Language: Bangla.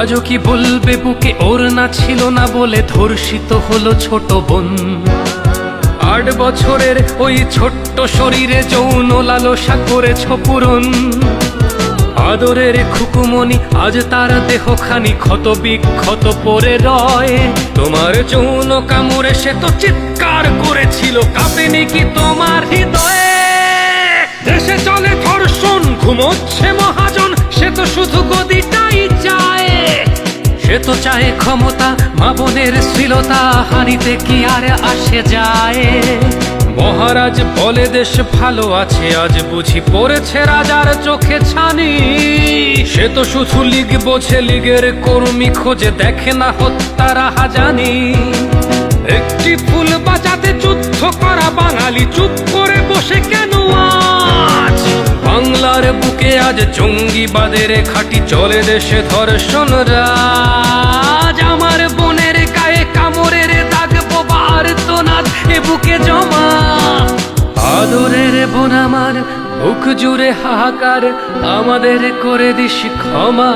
আজও কি বলবে বুকে ওর না ছিল না বলে ধর্ষিত হলো ছোট বোন। 8 বছরের ওই ছোট্ট শরীরে যৌন লালসা করেছ পূরণ। আদরের খুকুমনি আজ তার দেহখানি ক্ষত বিক্ষত পড়ে রয়। তোমার যৌন কামড়ে সে তো চিৎকার করেছিল, কাঁপেনি কি তোমার হৃদয়ে? দেশে চলে ধর্ষণ, ঘুমোচ্ছে মহাজন, সে তো শুধু গদিটাই চায়। সে তো চায় ক্ষমতা, মা বোনের শ্লীলতা হানিতে কি আর আসে যায়? মহারাজ বলে দেশ ভালো আছে, আজ বুঝি পড়েছে রাজার চোখে ছানি। সে তো শুধু লীগ বোঝে, লীগের কর্মী খোঁজে, দেখে না হত্যার হাজানি। একটি ফুল বাঁচাতে যুদ্ধ করা বাঙালি চুপ করে বসে কেন আজ? বাংলার বুকে আজ জঙ্গিবাদের খাঁটি চলে, দেশে ধর্ষণ রাজ। আমার বোনের গায়ে কামড়ের দাগ, বোবা আর তো নাদ এ বুকে জমা। আদরের বোন আমার, বুক জুড়ে হাহাকার, আমাদের করে দিস ক্ষমা।